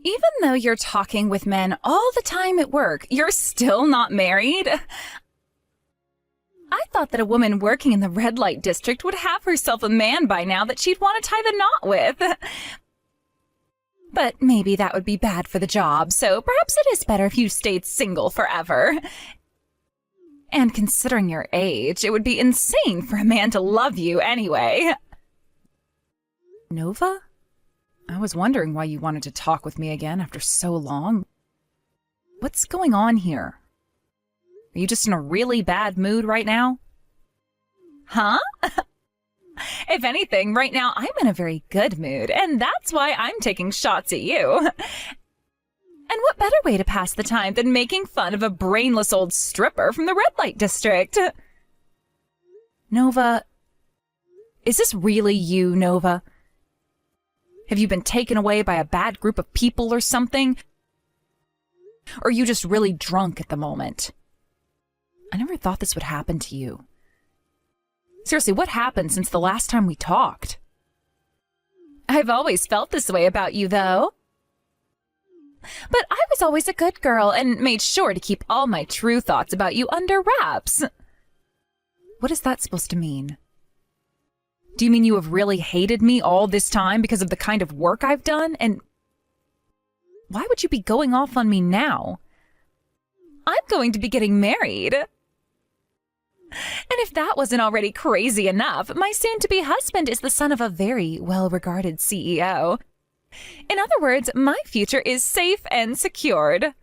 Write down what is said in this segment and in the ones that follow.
Even though you're talking with men all the time at work, you're still not married? I thought that a woman working in the red light district would have herself a man by now that she'd want to tie the knot with. But maybe that would be bad for the job, so perhaps it is better if you stayed single forever. And considering your age, it would be insane for a man to love you anyway. Nova? I was wondering why you wanted to talk with me again after so long. What's going on here? Are you just in a really bad mood right now? Huh? If anything, right now I'm in a very good mood, and that's why I'm taking shots at you. And what better way to pass the time than making fun of a brainless old stripper from the red light district? Nova, is this really you, Nova? Have you been taken away by a bad group of people or something? Or are you just really drunk at the moment? I never thought this would happen to you. Seriously, what happened since the last time we talked? I've always felt this way about you, though. But I was always a good girl and made sure to keep all my true thoughts about you under wraps. What is that supposed to mean? Do you mean you have really hated me all this time because of the kind of work I've done? And why would you be going off on me now? I'm going to be getting married. And if that wasn't already crazy enough, my soon-to-be husband is the son of a very well-regarded CEO. In other words, my future is safe and secured.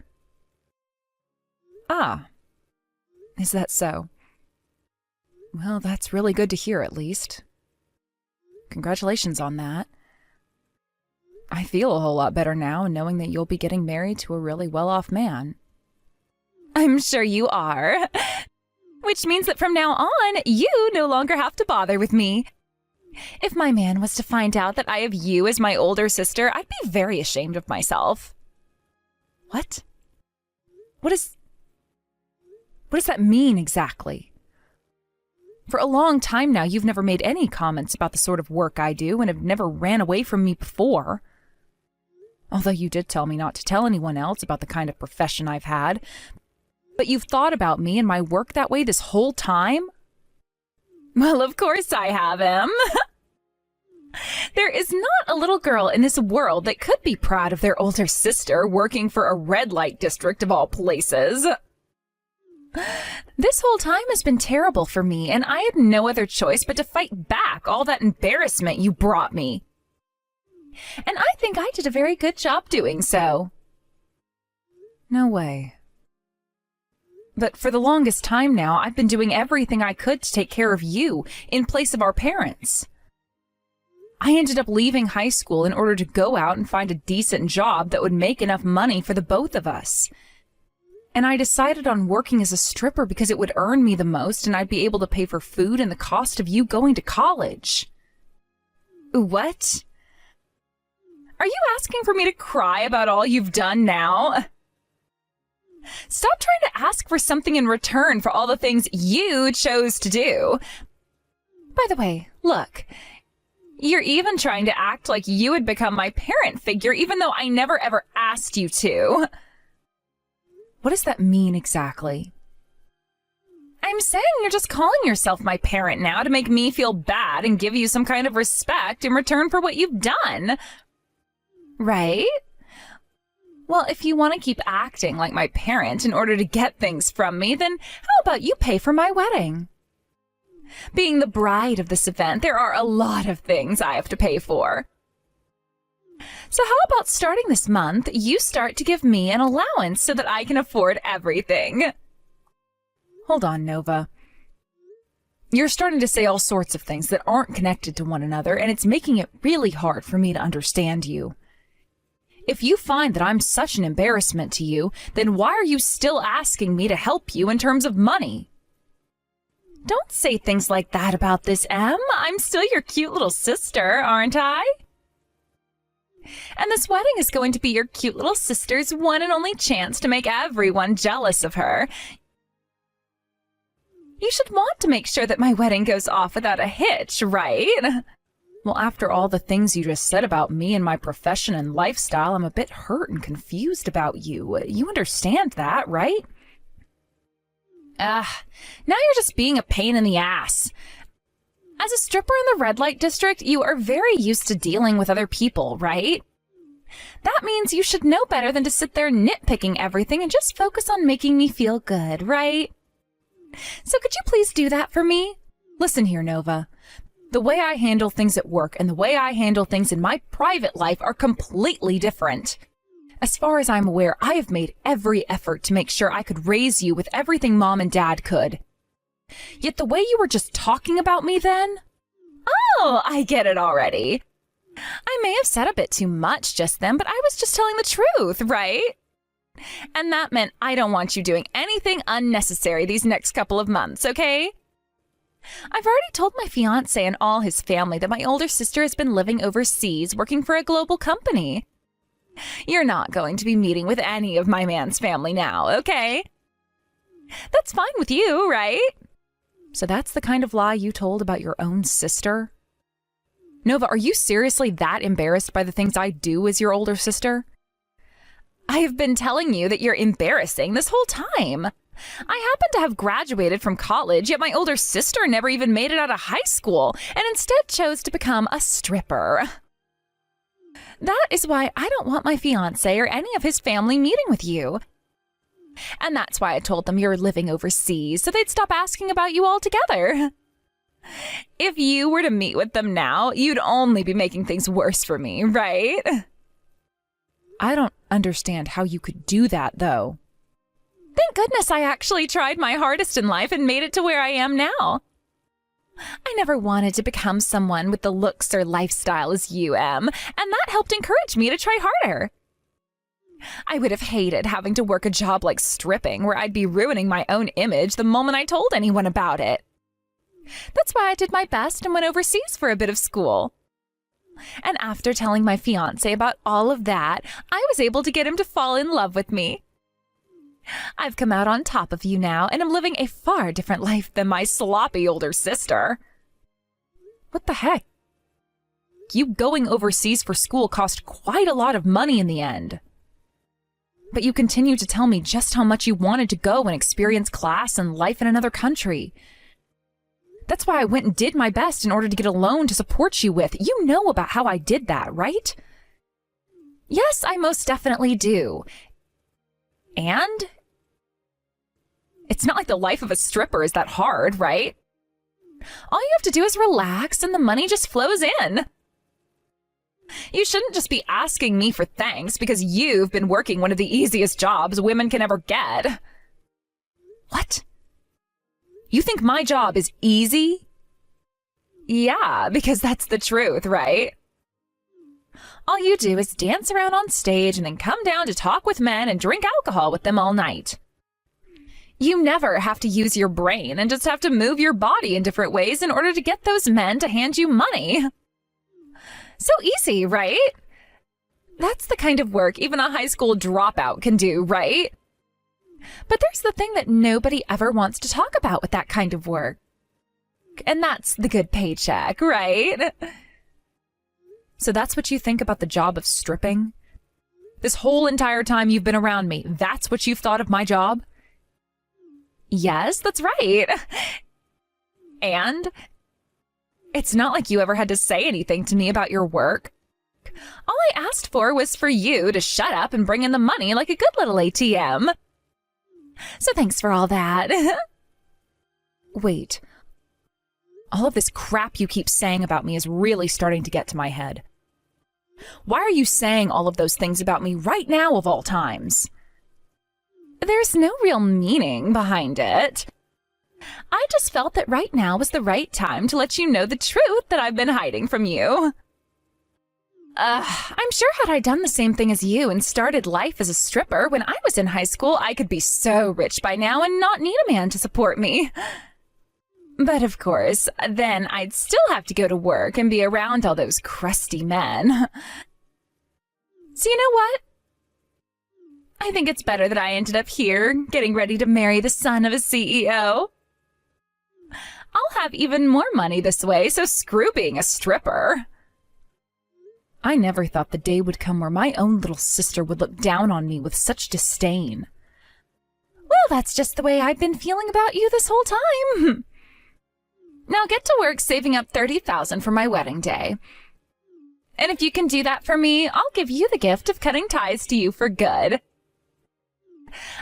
Ah, is that so? Well, that's really good to hear, at least. Congratulations on that. I feel a whole lot better now knowing that you'll be getting married to a really well-off man. I'm sure you are. Which means that from now on, you no longer have to bother with me. If my man was to find out that I have you as my older sister, I'd be very ashamed of myself. What? What does that mean exactly? For a long time now, you've never made any comments about the sort of work I do and have never ran away from me before. Although you did tell me not to tell anyone else about the kind of profession I've had. But you've thought about me and my work that way this whole time? Well, of course I have him. There is not a little girl in this world that could be proud of their older sister working for a red light district of all places. This whole time has been terrible for me, and I had no other choice but to fight back all that embarrassment you brought me. And I think I did a very good job doing so. No way. But for the longest time now, I've been doing everything I could to take care of you in place of our parents. I ended up leaving high school in order to go out and find a decent job that would make enough money for the both of us. And I decided on working as a stripper because it would earn me the most and I'd be able to pay for food and the cost of you going to college. What? Are you asking for me to cry about all you've done now? Stop trying to ask for something in return for all the things you chose to do. By the way, look, you're even trying to act like you had become my parent figure even though I never ever asked you to. What does that mean exactly? I'm saying you're just calling yourself my parent now to make me feel bad and give you some kind of respect in return for what you've done. Right? Well, if you want to keep acting like my parent in order to get things from me, then how about you pay for my wedding? Being the bride of this event, there are a lot of things I have to pay for. So how about starting this month, you start to give me an allowance so that I can afford everything? Hold on, Nova. You're starting to say all sorts of things that aren't connected to one another, and it's making it really hard for me to understand you. If you find that I'm such an embarrassment to you, then why are you still asking me to help you in terms of money? Don't say things like that about this, Em. I'm still your cute little sister, aren't I? And this wedding is going to be your cute little sister's one and only chance to make everyone jealous of her. You should want to make sure that my wedding goes off without a hitch, right? Well, after all the things you just said about me and my profession and lifestyle, I'm a bit hurt and confused about you. You understand that, right? Now you're just being a pain in the ass. As a stripper in the red light district, you are very used to dealing with other people, right? That means you should know better than to sit there nitpicking everything and just focus on making me feel good, right? So could you please do that for me? Listen here, Nova. The way I handle things at work and the way I handle things in my private life are completely different. As far as I'm aware, I have made every effort to make sure I could raise you with everything Mom and Dad could. Yet the way you were just talking about me then? Oh, I get it already. I may have said a bit too much just then, but I was just telling the truth, right? And that meant I don't want you doing anything unnecessary these next couple of months, okay? I've already told my fiancé and all his family that my older sister has been living overseas working for a global company. You're not going to be meeting with any of my man's family now, okay? That's fine with you, right? So that's the kind of lie you told about your own sister? Nova, are you seriously that embarrassed by the things I do as your older sister? I have been telling you that you're embarrassing this whole time. I happen to have graduated from college, yet my older sister never even made it out of high school and instead chose to become a stripper. That is why I don't want my fiancé or any of his family meeting with you. And that's why I told them you're living overseas, so they'd stop asking about you altogether. If you were to meet with them now, you'd only be making things worse for me, right? I don't understand how you could do that, though. Thank goodness I actually tried my hardest in life and made it to where I am now. I never wanted to become someone with the looks or lifestyle as you am, and that helped encourage me to try harder. I would have hated having to work a job like stripping, where I'd be ruining my own image the moment I told anyone about it. That's why I did my best and went overseas for a bit of school. And after telling my fiancé about all of that, I was able to get him to fall in love with me. I've come out on top of you now, and am living a far different life than my sloppy older sister. What the heck? You going overseas for school cost quite a lot of money in the end. But you continue to tell me just how much you wanted to go and experience class and life in another country. That's why I went and did my best in order to get a loan to support you with. You know about how I did that, right? Yes, I most definitely do. And it's not like the life of a stripper is that hard, right? All you have to do is relax and the money just flows in. You shouldn't just be asking me for thanks because you've been working one of the easiest jobs women can ever get. What? You think my job is easy? Yeah, because that's the truth, right? All you do is dance around on stage and then come down to talk with men and drink alcohol with them all night. You never have to use your brain and just have to move your body in different ways in order to get those men to hand you money. So easy, right? That's the kind of work even a high school dropout can do, right? But there's the thing that nobody ever wants to talk about with that kind of work. And that's the good paycheck, right? So that's what you think about the job of stripping? This whole entire time you've been around me, that's what you've thought of my job? Yes, that's right. And it's not like you ever had to say anything to me about your work. All I asked for was for you to shut up and bring in the money like a good little ATM. So thanks for all that. Wait. All of this crap you keep saying about me is really starting to get to my head. Why are you saying all of those things about me right now of all times? There's no real meaning behind it. I just felt that right now was the right time to let you know the truth that I've been hiding from you. I'm sure had I done the same thing as you and started life as a stripper when I was in high school, I could be so rich by now and not need a man to support me. But of course, then I'd still have to go to work and be around all those crusty men. So you know what? I think it's better that I ended up here, getting ready to marry the son of a CEO. I'll have even more money this way, so screw being a stripper. I never thought the day would come where my own little sister would look down on me with such disdain. Well, that's just the way I've been feeling about you this whole time. Now get to work saving up $30,000 for my wedding day. And if you can do that for me, I'll give you the gift of cutting ties to you for good.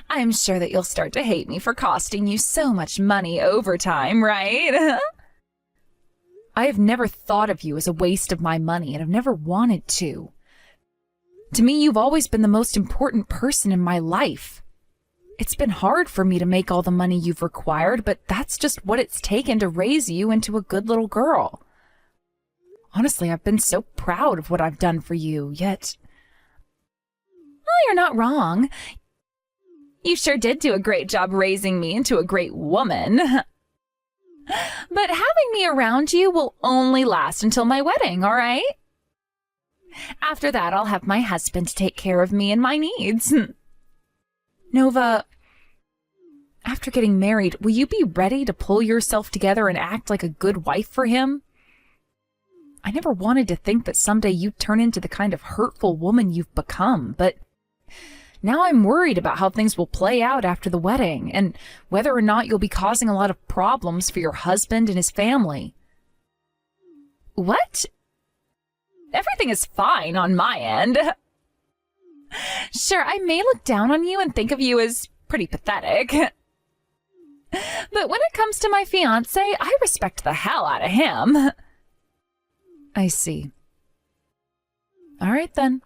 I'm sure that you'll start to hate me for costing you so much money over time, right? I have never thought of you as a waste of my money, and I've never wanted to. To me, you've always been the most important person in my life. It's been hard for me to make all the money you've required, but that's just what it's taken to raise you into a good little girl. Honestly, I've been so proud of what I've done for you, yet... Well, you're not wrong. You sure did do a great job raising me into a great woman. But having me around you will only last until my wedding, all right? After that, I'll have my husband take care of me and my needs. Nova, after getting married, will you be ready to pull yourself together and act like a good wife for him? I never wanted to think that someday you'd turn into the kind of hurtful woman you've become, but now I'm worried about how things will play out after the wedding and whether or not you'll be causing a lot of problems for your husband and his family. What? Everything is fine on my end. Sure, I may look down on you and think of you as pretty pathetic. But when it comes to my fiancé, I respect the hell out of him. I see. All right, then.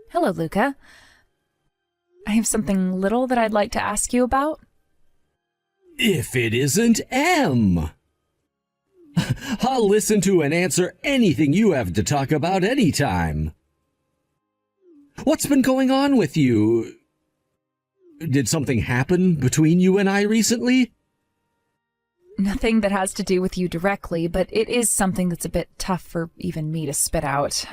Hello, Luca. I have something little that I'd like to ask you about. If it isn't M. I'll listen to and answer anything you have to talk about anytime. What's been going on with you? Did something happen between you and I recently? Nothing that has to do with you directly, but it is something that's a bit tough for even me to spit out.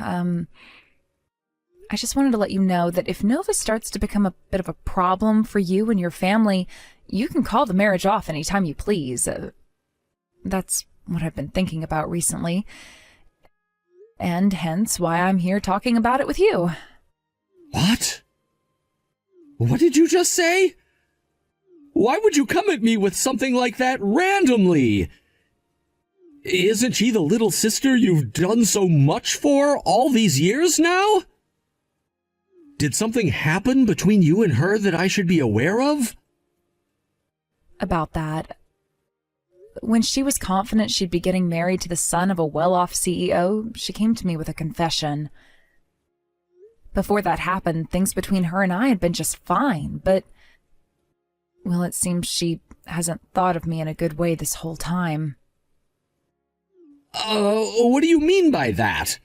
I just wanted to let you know that if Nova starts to become a bit of a problem for you and your family, you can call the marriage off anytime you please. That's what I've been thinking about recently, and hence why I'm here talking about it with you. What? What did you just say? Why would you come at me with something like that randomly? Isn't she the little sister you've done so much for all these years now? Did something happen between you and her that I should be aware of? About that, when she was confident she'd be getting married to the son of a well-off CEO, she came to me with a confession. Before that happened, things between her and I had been just fine, but, well, it seems she hasn't thought of me in a good way this whole time. What do you mean by that?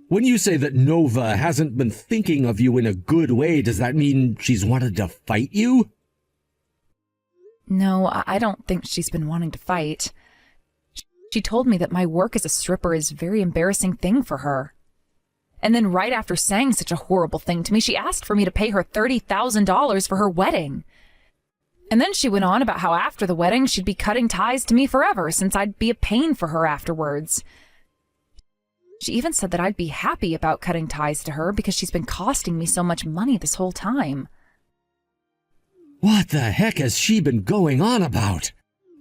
When you say that Nova hasn't been thinking of you in a good way, does that mean she's wanted to fight you? No, I don't think she's been wanting to fight. She told me that my work as a stripper is a very embarrassing thing for her. And then right after saying such a horrible thing to me, she asked for me to pay her $30,000 for her wedding. And then she went on about how after the wedding she'd be cutting ties to me forever since I'd be a pain for her afterwards. She even said that I'd be happy about cutting ties to her because she's been costing me so much money this whole time. What the heck has she been going on about?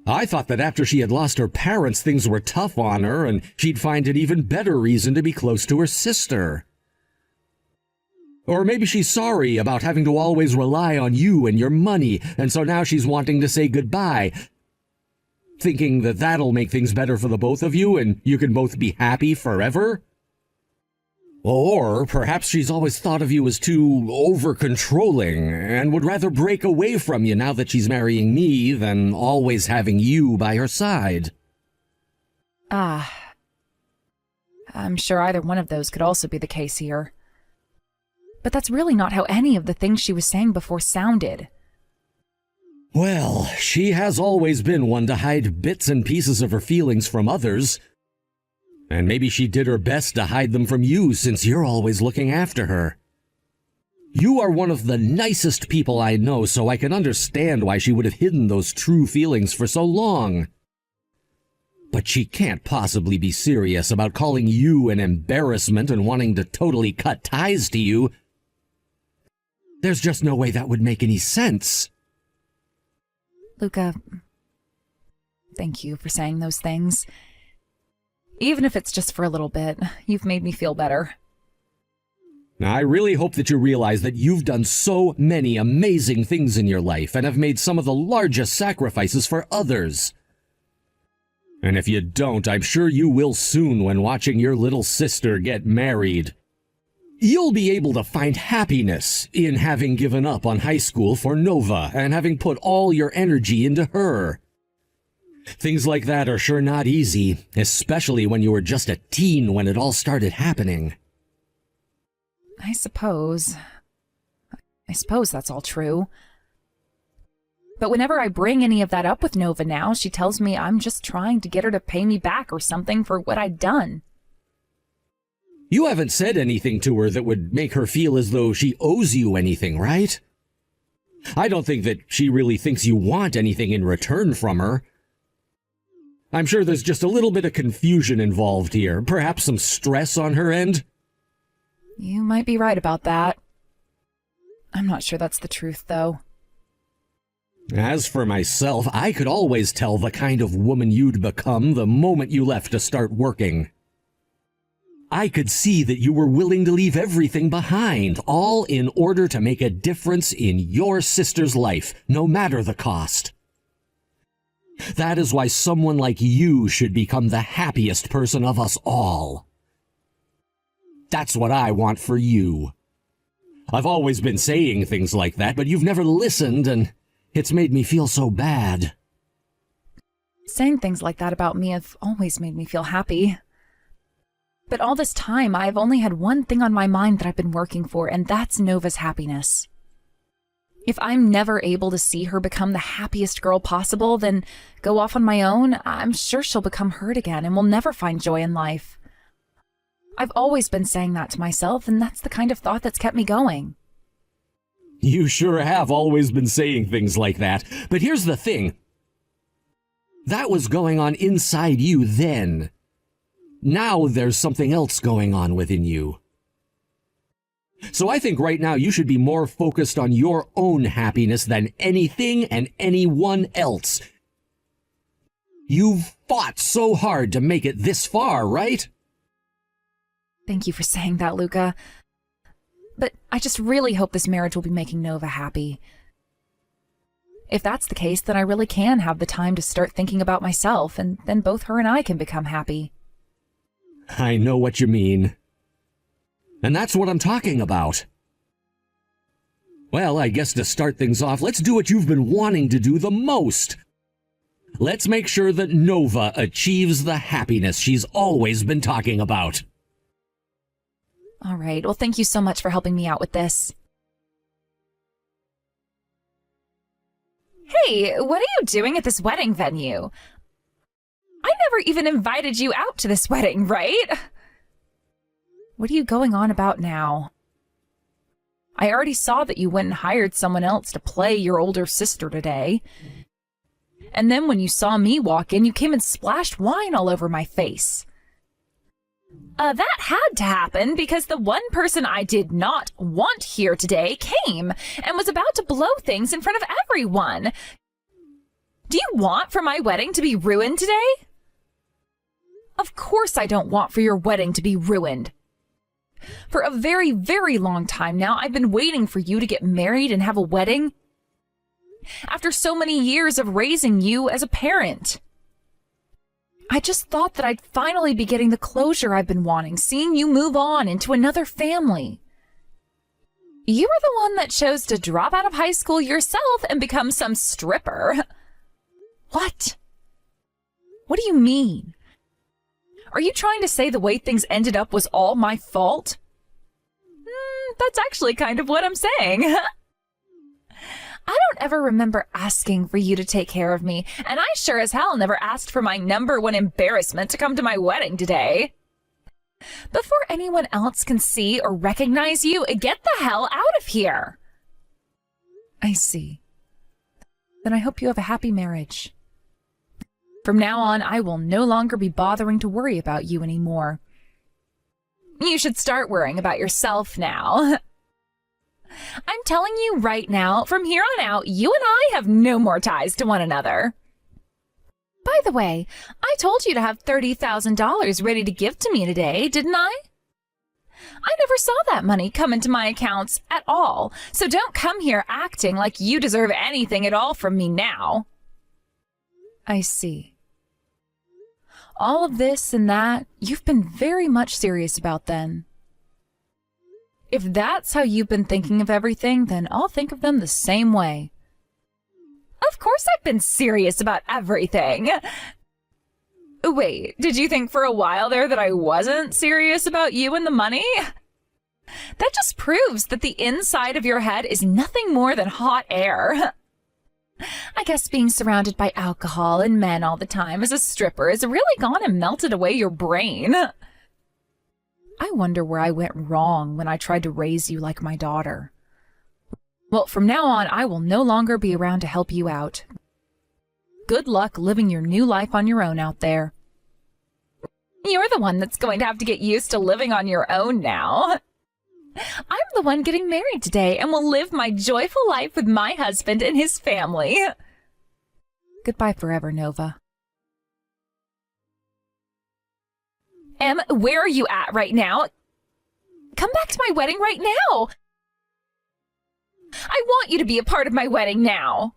I thought that after she had lost her parents, things were tough on her, and she'd find an even better reason to be close to her sister. Or maybe she's sorry about having to always rely on you and your money, and so now she's wanting to say goodbye, thinking that that'll make things better for the both of you and you can both be happy forever? Or perhaps she's always thought of you as too over-controlling and would rather break away from you now that she's marrying me than always having you by her side. I'm sure either one of those could also be the case here. But that's really not how any of the things she was saying before sounded. Well, she has always been one to hide bits and pieces of her feelings from others. And maybe she did her best to hide them from you since you're always looking after her. You are one of the nicest people I know, so I can understand why she would have hidden those true feelings for so long. But she can't possibly be serious about calling you an embarrassment and wanting to totally cut ties to you. There's just no way that would make any sense. Luca, thank you for saying those things. Even if it's just for a little bit, you've made me feel better. I really hope that you realize that you've done so many amazing things in your life and have made some of the largest sacrifices for others. And if you don't, I'm sure you will soon when watching your little sister get married. You'll be able to find happiness in having given up on high school for Nova and having put all your energy into her. Things like that are sure not easy, especially when you were just a teen when it all started happening. I suppose that's all true. But whenever I bring any of that up with Nova now, she tells me I'm just trying to get her to pay me back or something for what I'd done. You haven't said anything to her that would make her feel as though she owes you anything, right? I don't think that she really thinks you want anything in return from her. I'm sure there's just a little bit of confusion involved here, perhaps some stress on her end. You might be right about that. I'm not sure that's the truth, though. As for myself, I could always tell the kind of woman you'd become the moment you left to start working. I could see that you were willing to leave everything behind, all in order to make a difference in your sister's life, no matter the cost. That is why someone like you should become the happiest person of us all. That's what I want for you. I've always been saying things like that, but you've never listened, and it's made me feel so bad. Saying things like that about me have always made me feel happy. But all this time, I've only had one thing on my mind that I've been working for, and that's Nova's happiness. If I'm never able to see her become the happiest girl possible, then go off on my own, I'm sure she'll become hurt again and will never find joy in life. I've always been saying that to myself, and that's the kind of thought that's kept me going. You sure have always been saying things like that, but here's the thing. That was going on inside you then. Now there's something else going on within you. So I think right now you should be more focused on your own happiness than anything and anyone else. You've fought so hard to make it this far, right? Thank you for saying that, Luca. But I just really hope this marriage will be making Nova happy. If that's the case, then I really can have the time to start thinking about myself, and then both her and I can become happy. I know what you mean. And that's what I'm talking about. Well, I guess to start things off, let's do what you've been wanting to do the most. Let's make sure that Nova achieves the happiness she's always been talking about. All right, well, thank you so much for helping me out with this. Hey, what are you doing at this wedding venue? I never even invited you out to this wedding, right? What are you going on about now? I already saw that you went and hired someone else to play your older sister today. And then when you saw me walk in, you came and splashed wine all over my face. That had to happen because the one person I did not want here today came and was about to blow things in front of everyone. Do you want for my wedding to be ruined today? Of course I don't want for your wedding to be ruined. For a very, very long time now, I've been waiting for you to get married and have a wedding. After so many years of raising you as a parent. I just thought that I'd finally be getting the closure I've been wanting, seeing you move on into another family. You were the one that chose to drop out of high school yourself and become some stripper. What? What do you mean? Are you trying to say the way things ended up was all my fault? That's actually kind of what I'm saying. I don't ever remember asking for you to take care of me, and I sure as hell never asked for my number one embarrassment to come to my wedding today. Before anyone else can see or recognize you, get the hell out of here. I see. Then I hope you have a happy marriage. From now on, I will no longer be bothering to worry about you anymore. You should start worrying about yourself now. I'm telling you right now, from here on out, you and I have no more ties to one another. By the way, I told you to have $30,000 ready to give to me today, didn't I? I never saw that money come into my accounts at all, so don't come here acting like you deserve anything at all from me now. I see. All of this and that, you've been very much serious about then. If that's how you've been thinking of everything, then I'll think of them the same way. Of course I've been serious about everything. Wait, did you think for a while there that I wasn't serious about you and the money? That just proves that the inside of your head is nothing more than hot air. I guess being surrounded by alcohol and men all the time as a stripper has really gone and melted away your brain. I wonder where I went wrong when I tried to raise you like my daughter. Well, from now on, I will no longer be around to help you out. Good luck living your new life on your own out there. You're the one that's going to have to get used to living on your own now. I'm the one getting married today and will live my joyful life with my husband and his family. Goodbye forever, Nova. Em, where are you at right now? Come back to my wedding right now. I want you to be a part of my wedding now.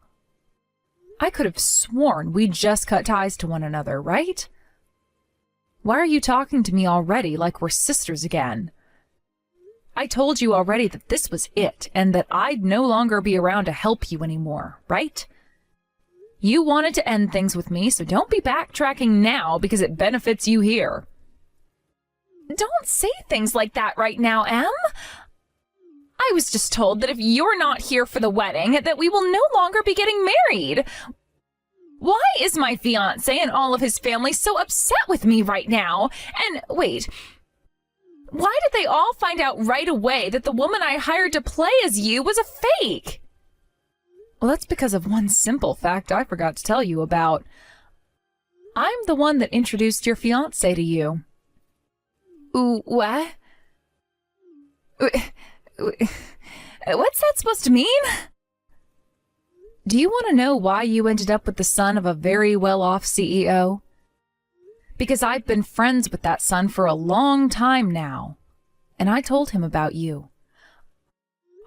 I could have sworn we just cut ties to one another, right? Why are you talking to me already like we're sisters again? I told you already that this was it, and that I'd no longer be around to help you anymore, right? You wanted to end things with me, so don't be backtracking now because it benefits you here. Don't say things like that right now, Em. I was just told that if you're not here for the wedding, that we will no longer be getting married. Why is my fiancé and all of his family so upset with me right now? And wait, why did they all find out right away that the woman I hired to play as you was a fake? Well, that's because of one simple fact I forgot to tell you about. I'm the one that introduced your fiancé to you. Ooh, what? What's that supposed to mean? Do you want to know why you ended up with the son of a very well-off CEO? Because I've been friends with that son for a long time now, and I told him about you.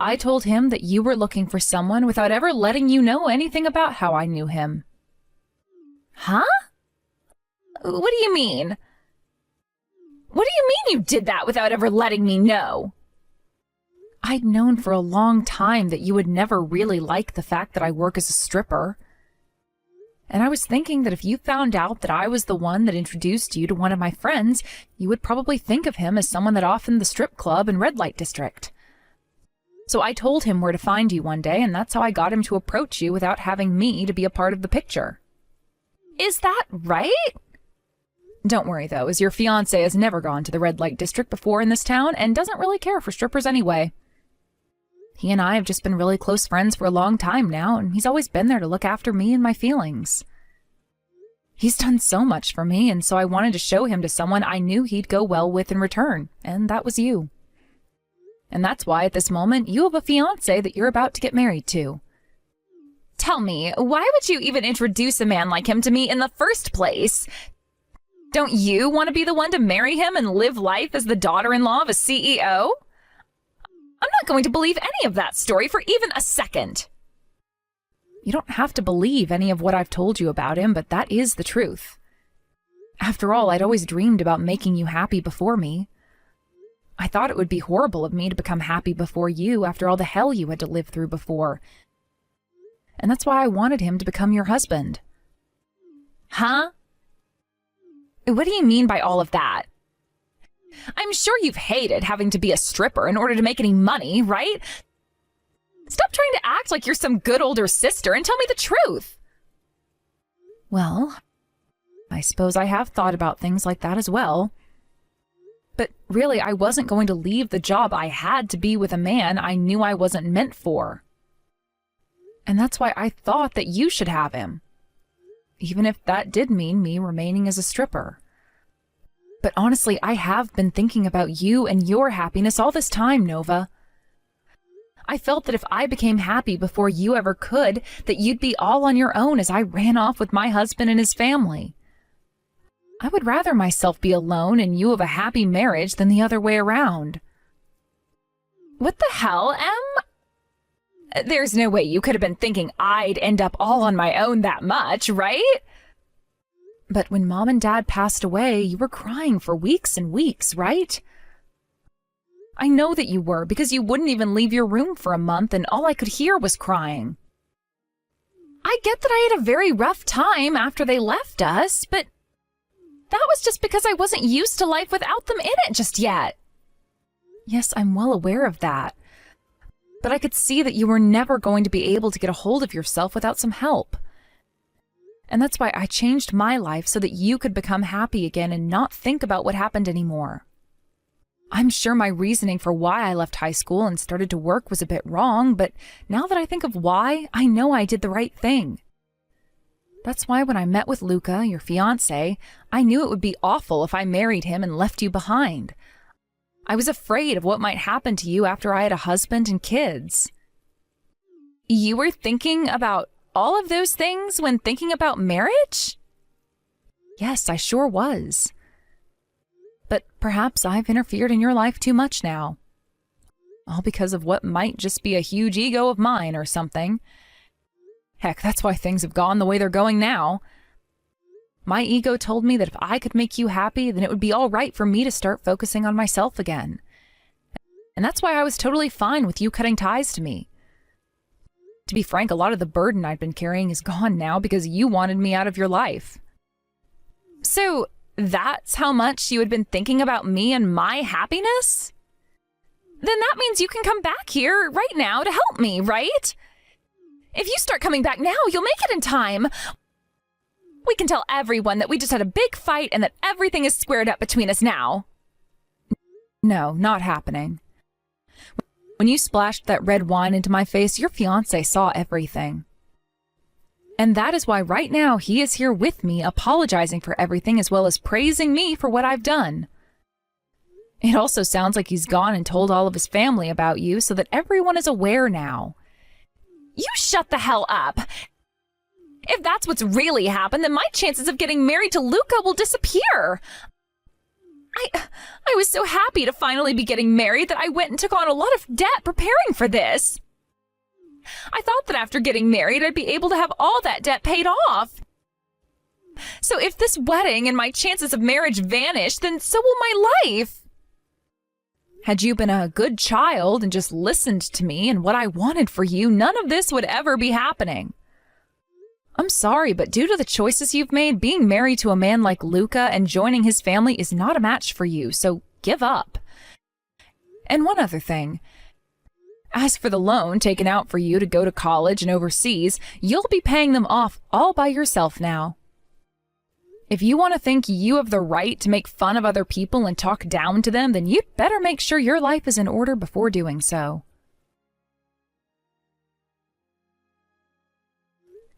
I told him that you were looking for someone without ever letting you know anything about how I knew him. Huh? What do you mean? What do you mean you did that without ever letting me know? I'd known for a long time that you would never really like the fact that I work as a stripper. And I was thinking that if you found out that I was the one that introduced you to one of my friends, you would probably think of him as someone that oftened the strip club and red light district. So I told him where to find you one day, and that's how I got him to approach you without having me to be a part of the picture. Is that right? Don't worry, though, as your fiancé has never gone to the red light district before in this town and doesn't really care for strippers anyway. He and I have just been really close friends for a long time now, and he's always been there to look after me and my feelings. He's done so much for me, and so I wanted to show him to someone I knew he'd go well with in return, and that was you. And that's why at this moment you have a fiancé that you're about to get married to. Tell me, why would you even introduce a man like him to me in the first place? Don't you want to be the one to marry him and live life as the daughter-in-law of a CEO? I'm not going to believe any of that story for even a second. You don't have to believe any of what I've told you about him, but that is the truth. After all, I'd always dreamed about making you happy before me. I thought it would be horrible of me to become happy before you after all the hell you had to live through before. And that's why I wanted him to become your husband. Huh? What do you mean by all of that? I'm sure you've hated having to be a stripper in order to make any money, right? Stop trying to act like you're some good older sister and tell me the truth. Well, I suppose I have thought about things like that as well. But really, I wasn't going to leave the job I had to be with a man I knew I wasn't meant for. And that's why I thought that you should have him. even if that did mean me remaining as a stripper. But honestly, I have been thinking about you and your happiness all this time, Nova. I felt that if I became happy before you ever could, that you'd be all on your own as I ran off with my husband and his family. I would rather myself be alone and you have a happy marriage than the other way around. What the hell, Em? There's no way you could have been thinking I'd end up all on my own that much, right? But when Mom and Dad passed away, you were crying for weeks and weeks, right? I know that you were, because you wouldn't even leave your room for a month and all I could hear was crying. I get that I had a very rough time after they left us, but that was just because I wasn't used to life without them in it just yet. Yes, I'm well aware of that. But I could see that you were never going to be able to get a hold of yourself without some help. And that's why I changed my life so that you could become happy again and not think about what happened anymore. I'm sure my reasoning for why I left high school and started to work was a bit wrong, but now that I think of why, I know I did the right thing. That's why when I met with Luca, your fiancé, I knew it would be awful if I married him and left you behind. I was afraid of what might happen to you after I had a husband and kids. You were thinking about all of those things when thinking about marriage? Yes, I sure was. But perhaps I've interfered in your life too much now. All because of what might just be a huge ego of mine or something. Heck, that's why things have gone the way they're going now. My ego told me that if I could make you happy, then it would be all right for me to start focusing on myself again. And that's why I was totally fine with you cutting ties to me. To be frank, a lot of the burden I'd been carrying is gone now because you wanted me out of your life. So that's how much you had been thinking about me and my happiness? Then that means you can come back here right now to help me, right? If you start coming back now, you'll make it in time. We can tell everyone that we just had a big fight and that everything is squared up between us now. No, not happening. When you splashed that red wine into my face, your fiancé saw everything. And that is why right now he is here with me, apologizing for everything as well as praising me for what I've done. It also sounds like he's gone and told all of his family about you so that everyone is aware now. You shut the hell up! If that's what's really happened, then my chances of getting married to Luca will disappear. I was so happy to finally be getting married that I went and took on a lot of debt preparing for this. I thought that after getting married, I'd be able to have all that debt paid off. So if this wedding and my chances of marriage vanish, then so will my life. Had you been a good child and just listened to me and what I wanted for you, none of this would ever be happening. I'm sorry, but due to the choices you've made, being married to a man like Luca and joining his family is not a match for you, so give up. And one other thing. As for the loan taken out for you to go to college and overseas, you'll be paying them off all by yourself now. If you want to think you have the right to make fun of other people and talk down to them, then you'd better make sure your life is in order before doing so.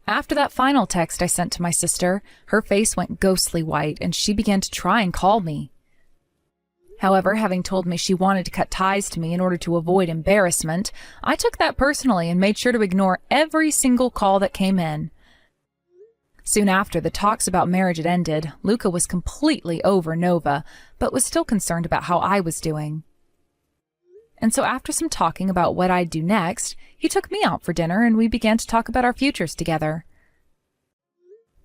After that final text I sent to my sister, her face went ghostly white and she began to try and call me. However, having told me she wanted to cut ties to me in order to avoid embarrassment, I took that personally and made sure to ignore every single call that came in. Soon after the talks about marriage had ended, Luca was completely over Nova, but was still concerned about how I was doing. And so after some talking about what I'd do next, he took me out for dinner and we began to talk about our futures together.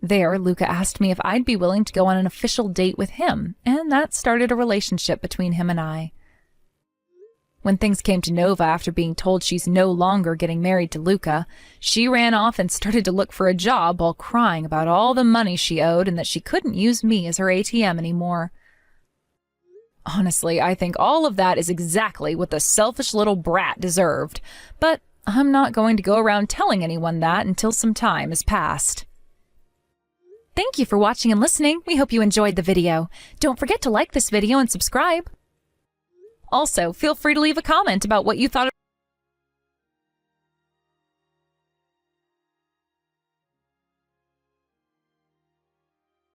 There, Luca asked me if I'd be willing to go on an official date with him, and that started a relationship between him and I. When things came to Nova after being told she's no longer getting married to Luca, she ran off and started to look for a job while crying about all the money she owed and that she couldn't use me as her ATM anymore. Honestly, I think all of that is exactly what the selfish little brat deserved, but I'm not going to go around telling anyone that until some time has passed. Thank you for watching and listening. We hope you enjoyed the video. Don't forget to like this video and subscribe. Also, feel free to leave a comment about what you thought